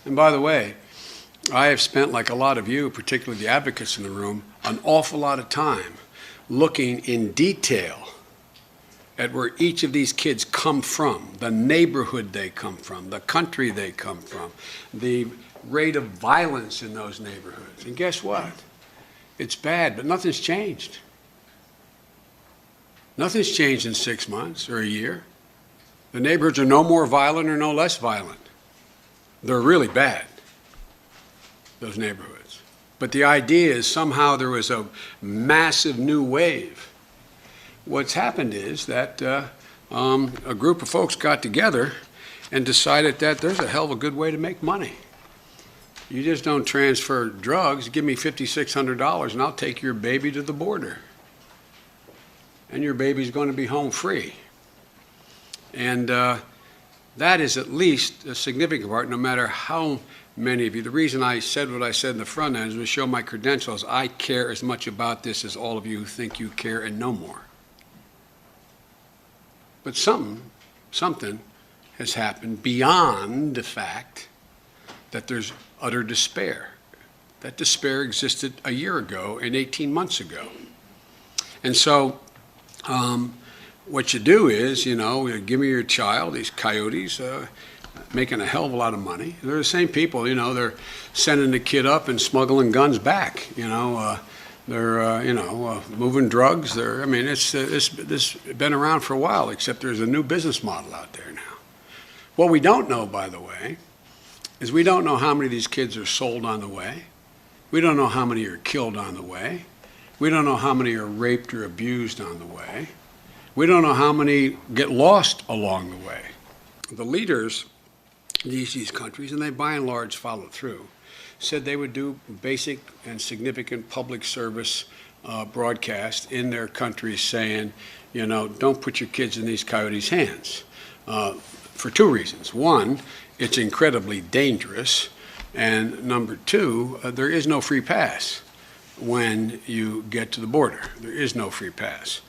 And by the way, I have spent, like a lot of you, particularly the advocates in the room, an awful lot of time looking in detail at where each of these kids come from, the neighborhood they come from, the country they come from, the rate of violence in those neighborhoods. And guess what? It's bad, but nothing's changed. Nothing's changed in 6 months or a year. The neighborhoods are no more violent or no less violent. They're really bad, those neighborhoods. But the idea is somehow there was a massive new wave. What's happened is that a group of folks got together and decided that there's a hell of a good way to make money. You just don't transfer drugs. Give me $5,600 and I'll take your baby to the border. And your baby's going to be home free. And that is at least a significant part, no matter how many of you. The reason I said what I said in the front end is to show my credentials. I care as much about this as all of you who think you care and know more. But something has happened beyond the fact that there's utter despair. That despair existed a year ago and 18 months ago. And so what you do is, give me your child, these coyotes, making a hell of a lot of money. They're the same people, they're sending the kid up and smuggling guns back, they're, moving drugs. It's been around for a while, except there's a new business model out there now. What we don't know, by the way, is we don't know how many of these kids are sold on the way. We don't know how many are killed on the way. We don't know how many are raped or abused on the way. We don't know how many get lost along the way. The leaders of these countries, and they by and large followed through, said they would do basic and significant public service broadcasts in their countries saying, don't put your kids in these coyotes' hands, for two reasons. One, it's incredibly dangerous, and number two, there is no free pass when you get to the border. There is no free pass.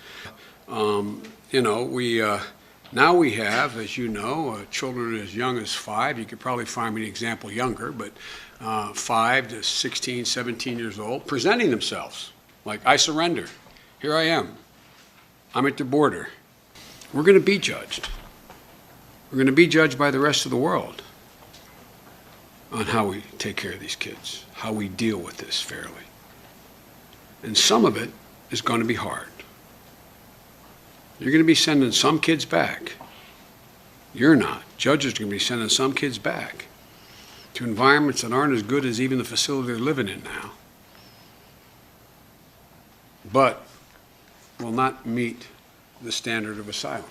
Now we have, as you know, children as young as 5. You could probably find me an example younger, but 5 to 16, 17 years old, presenting themselves like, I surrender. Here I am. I'm at the border. We're going to be judged. We're going to be judged by the rest of the world on how we take care of these kids, how we deal with this fairly. And some of it is going to be hard. You're going to be sending some kids back. You're not. Judges are going to be sending some kids back to environments that aren't as good as even the facility they're living in now, but will not meet the standard of asylum.